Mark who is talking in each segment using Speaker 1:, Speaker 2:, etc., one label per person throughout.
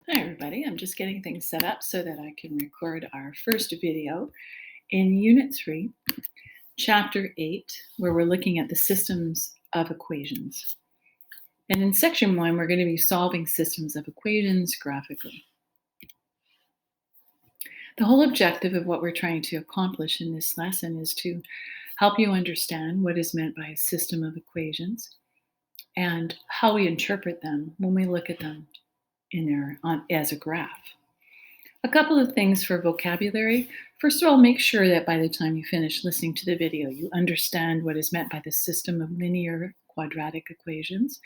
Speaker 1: Hi everybody, I'm just getting things set up so that I can record our first video in Unit 3, Chapter 8, where we're looking at the systems of equations. And in Section 1, we're going to be solving systems of equations graphically. The whole objective of what we're trying to accomplish in this lesson is to help you understand what is meant by a system of equations and how we interpret them when we look at them as a graph. A couple of things for vocabulary. First of all, make sure that by the time you finish listening to the video, you understand what is meant by the system of linear quadratic equations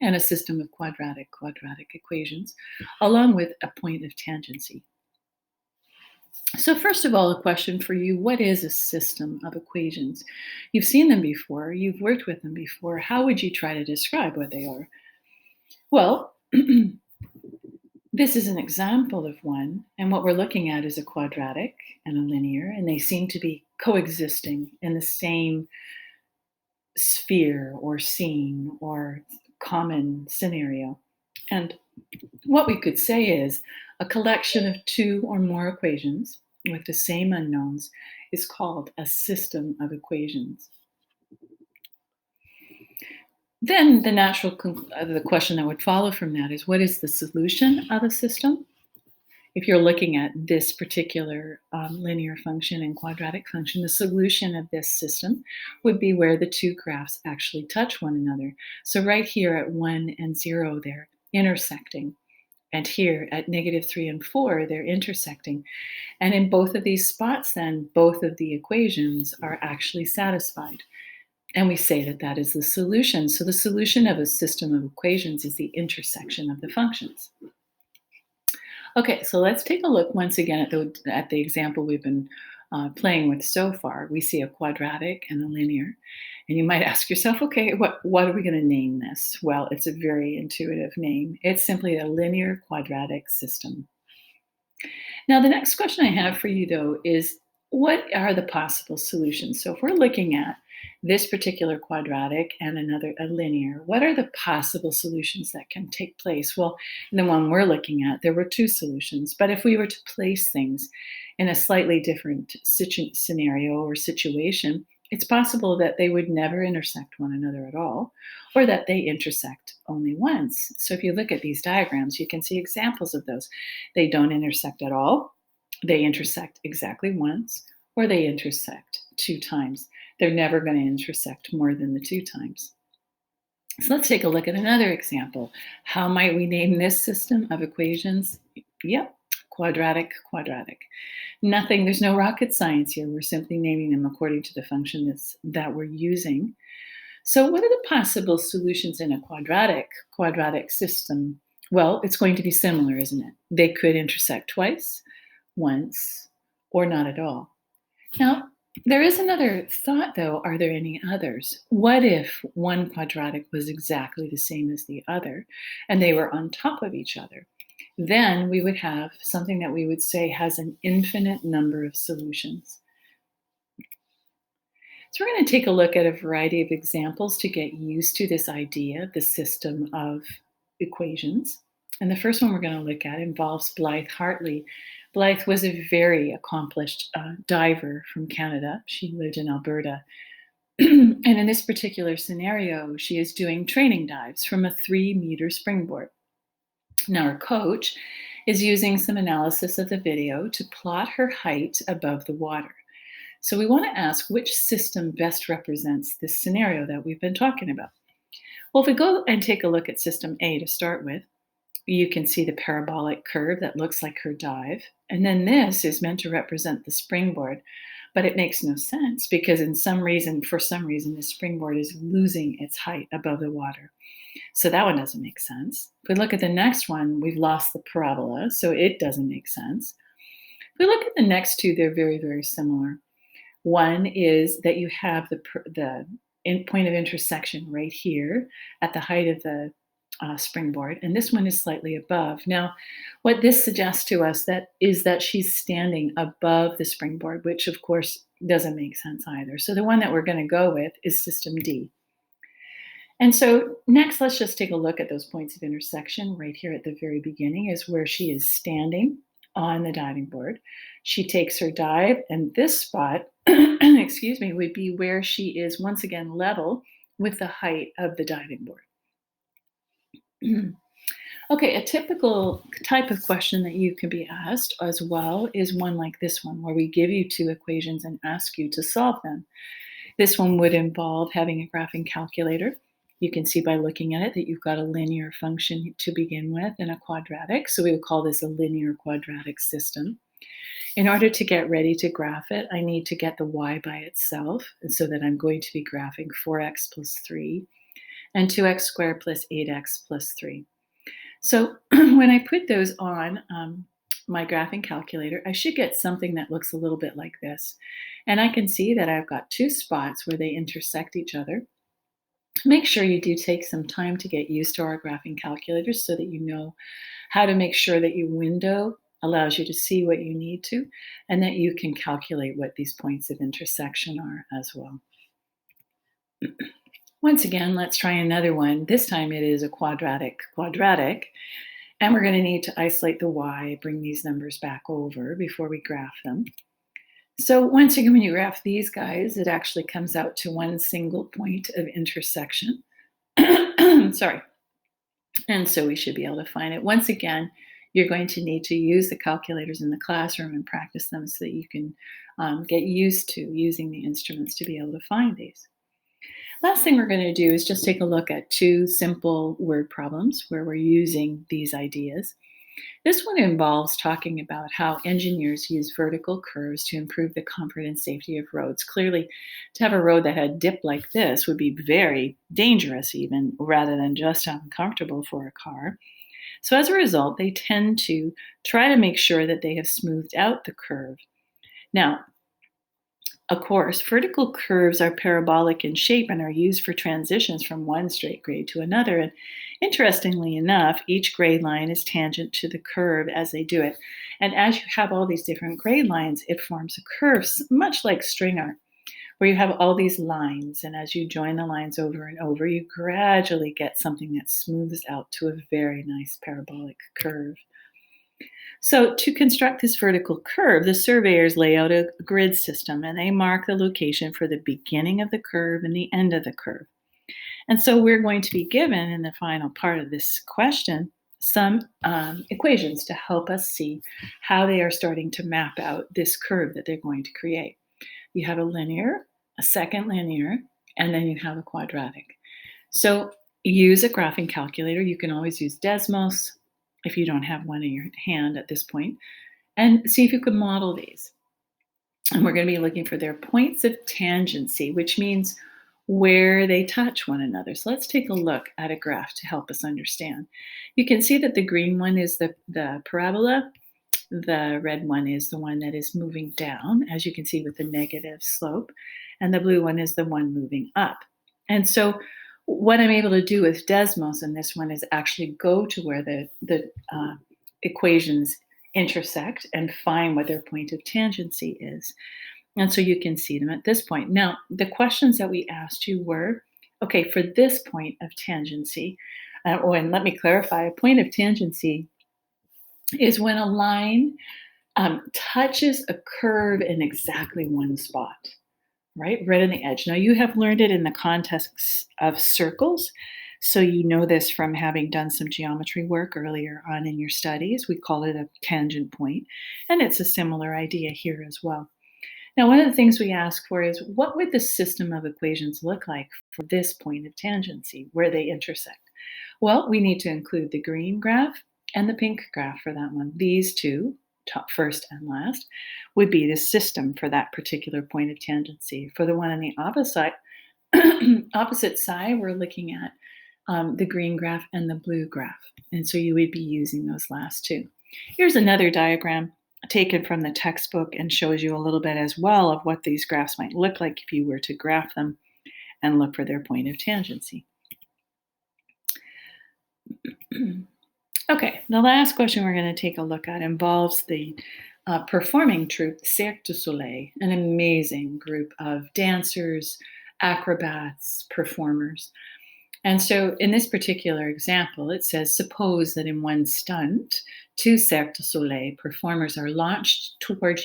Speaker 1: and a system of quadratic equations, along with a point of tangency. So first of all, a question for you: what is a system of equations? You've seen them before, you've worked with them before. How would you try to describe what they are? Well, this is an example of one, and what we're looking at is a quadratic and a linear, and they seem to be coexisting in the same sphere or scene or common scenario. And what we could say is a collection of two or more equations with the same unknowns is called a system of equations. Then the question that would follow from that is, what is the solution of a system? If you're looking at this particular linear function and quadratic function, the solution of this system would be where the two graphs actually touch one another. So right here at 1 and 0, they're intersecting. And here at -3 and 4, they're intersecting. And in both of these spots, then, both of the equations are actually satisfied. And we say that that is the solution. So the solution of a system of equations is the intersection of the functions. Okay, so let's take a look once again at the example we've been playing with so far. We see a quadratic and a linear. And you might ask yourself, okay, what are we going to name this? Well, it's a very intuitive name. It's simply a linear quadratic system. Now, the next question I have for you, though, is what are the possible solutions? So if we're looking at this particular quadratic and a linear, what are the possible solutions that can take place? Well, in the one we're looking at, there were two solutions. But if we were to place things in a slightly different scenario or situation, it's possible that they would never intersect one another at all, or that they intersect only once. So if you look at these diagrams, you can see examples of those. They don't intersect at all, they intersect exactly once, or they intersect two times. They're never going to intersect more than the two times. So let's take a look at another example. How might we name this system of equations? Yep, quadratic. There's no rocket science here. We're simply naming them according to the function that we're using. So what are the possible solutions in a quadratic system? Well, it's going to be similar, isn't it? They could intersect twice, once, or not at all. Now, there is another thought, though. Are there any others? What if one quadratic was exactly the same as the other, and they were on top of each other? Then we would have something that we would say has an infinite number of solutions. So we're going to take a look at a variety of examples to get used to this idea, the system of equations. And the first one we're going to look at involves Blythe Hartley. Blythe was a very accomplished diver from Canada. She lived in Alberta. And in this particular scenario, she is doing training dives from a 3-meter springboard. Now, her coach is using some analysis of the video to plot her height above the water. So we want to ask which system best represents this scenario that we've been talking about. Well, if we go and take a look at system A to start with, you can see the parabolic curve that looks like her dive. And then this is meant to represent the springboard, but it makes no sense because for some reason, the springboard is losing its height above the water. So that one doesn't make sense. If we look at the next one, we've lost the parabola, so it doesn't make sense. If we look at the next two, they're very, very similar. One is that you have the point of intersection right here at the height of the springboard, and this one is slightly above. Now, what this suggests to us is that she's standing above the springboard, which of course doesn't make sense either. So the one that we're going to go with is system D. And so next, let's just take a look at those points of intersection right here at the very beginning is where she is standing on the diving board. She takes her dive, and this spot, excuse me, would be where she is once again level with the height of the diving board. Okay, a typical type of question that you can be asked as well is one like this one, where we give you two equations and ask you to solve them. This one would involve having a graphing calculator. You can see by looking at it that you've got a linear function to begin with and a quadratic. So we would call this a linear quadratic system. In order to get ready to graph it, I need to get the y by itself. And so that I'm going to be graphing 4x plus 3 and 2x squared plus 8x plus 3. So when I put those on my graphing calculator, I should get something that looks a little bit like this. And I can see that I've got two spots where they intersect each other. Make sure you do take some time to get used to our graphing calculators so that you know how to make sure that your window allows you to see what you need to and that you can calculate what these points of intersection are as well. Once again, let's try another one. This time it is a quadratic, and we're going to need to isolate the y, bring these numbers back over before we graph them. So once again, when you graph these guys, it actually comes out to one single point of intersection. Sorry. And so we should be able to find it. Once again, you're going to need to use the calculators in the classroom and practice them so that you can get used to using the instruments to be able to find these. Last thing we're going to do is just take a look at two simple word problems where we're using these ideas. This one involves talking about how engineers use vertical curves to improve the comfort and safety of roads. Clearly, to have a road that had dip like this would be very dangerous even, rather than just uncomfortable for a car. So as a result, they tend to try to make sure that they have smoothed out the curve. Now, of course, vertical curves are parabolic in shape and are used for transitions from one straight grade to another. And interestingly enough, each grade line is tangent to the curve as they do it. And as you have all these different grade lines, it forms a curve, much like string art, where you have all these lines. And as you join the lines over and over, you gradually get something that smooths out to a very nice parabolic curve. So to construct this vertical curve, the surveyors lay out a grid system and they mark the location for the beginning of the curve and the end of the curve. And so we're going to be given in the final part of this question some equations to help us see how they are starting to map out this curve that they're going to create. You have a linear, a second linear, and then you have a quadratic. So use a graphing calculator. You can always use Desmos if you don't have one in your hand at this point, and see if you can model these. And we're going to be looking for their points of tangency, which means where they touch one another. So let's take a look at a graph to help us understand. You can see that the green one is the parabola. The red one is the one that is moving down, as you can see with the negative slope. And the blue one is the one moving up. And so what I'm able to do with Desmos in this one is actually go to where the equations intersect and find what their point of tangency is. And so you can see them at this point. Now, the questions that we asked you were, okay, for this point of tangency, and let me clarify, a point of tangency is when a line touches a curve in exactly one spot. Right in the edge. Now, you have learned it in the context of circles. So you know this from having done some geometry work earlier on in your studies. We call it a tangent point. And it's a similar idea here as well. Now, one of the things we ask for is what would the system of equations look like for this point of tangency, where they intersect? Well, we need to include the green graph and the pink graph for that one. These two, top, first and last, would be the system for that particular point of tangency. For the one on the opposite side, we're looking at the green graph and the blue graph. And so you would be using those last two. Here's another diagram taken from the textbook and shows you a little bit as well of what these graphs might look like if you were to graph them and look for their point of tangency. Okay, the last question we're going to take a look at involves the performing troupe Cirque du Soleil, an amazing group of dancers, acrobats, performers. And so in this particular example, it says, suppose that in one stunt, two Cirque du Soleil performers are launched toward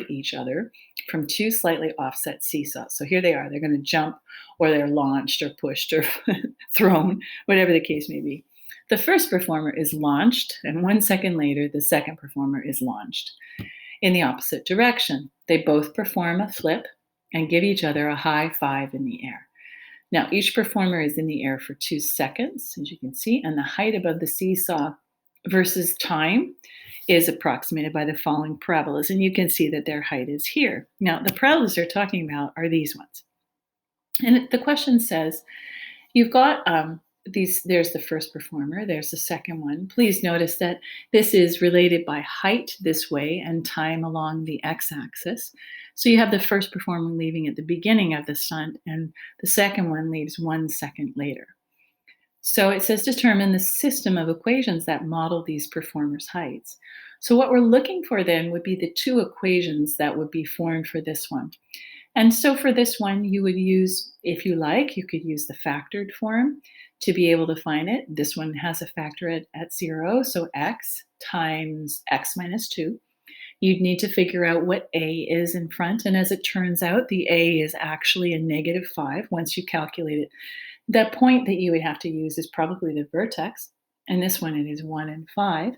Speaker 1: each other from two slightly offset seesaws. So here they are. They're going to jump, or they're launched or pushed or thrown, whatever the case may be. The first performer is launched, and 1 second later, the second performer is launched in the opposite direction. They both perform a flip and give each other a high five in the air. Now, each performer is in the air for 2 seconds, as you can see, and the height above the seesaw versus time is approximated by the following parabolas. And you can see that their height is here. Now, the parabolas they're talking about are these ones. And the question says, you've got there's the first performer, there's the second one. Please notice that this is related by height this way and time along the x-axis. So you have the first performer leaving at the beginning of the stunt, and the second one leaves 1 second later. So it says determine the system of equations that model these performers' heights. So what we're looking for then would be the two equations that would be formed for this one. And so for this one, you would use, if you like, you could use the factored form to be able to find it. This one has a factor at 0, so x times x minus 2. You'd need to figure out what a is in front, and as it turns out, the a is actually a -5 once you calculate it. That point that you would have to use is probably the vertex, and this one it is 1 and 5,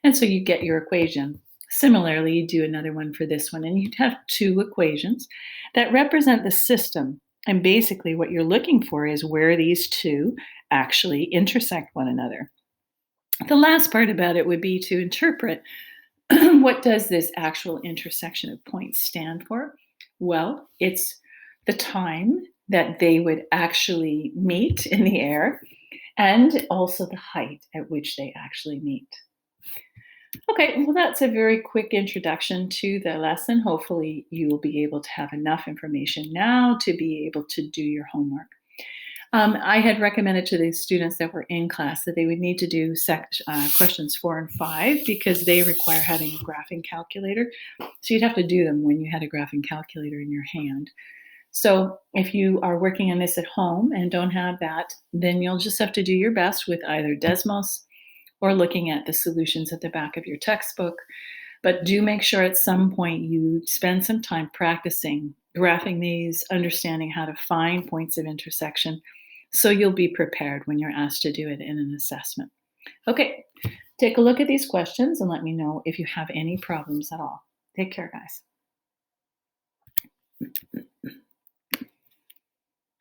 Speaker 1: and so you get your equation. Similarly, you do another one for this one, and you'd have two equations that represent the system. And basically, what you're looking for is where these two actually intersect one another. The last part about it would be to interpret what does this actual intersection of points stand for? Well, it's the time that they would actually meet in the air, and also the height at which they actually meet. Okay, well, that's a very quick introduction to the lesson. Hopefully, you will be able to have enough information now to be able to do your homework. I had recommended to the students that were in class that they would need to do questions 4 and 5 because they require having a graphing calculator. So you'd have to do them when you had a graphing calculator in your hand. So if you are working on this at home and don't have that, then you'll just have to do your best with either Desmos or looking at the solutions at the back of your textbook. But do make sure at some point you spend some time practicing graphing these, understanding how to find points of intersection, so you'll be prepared when you're asked to do it in an assessment. Okay, take a look at these questions and let me know if you have any problems at all. Take care, guys.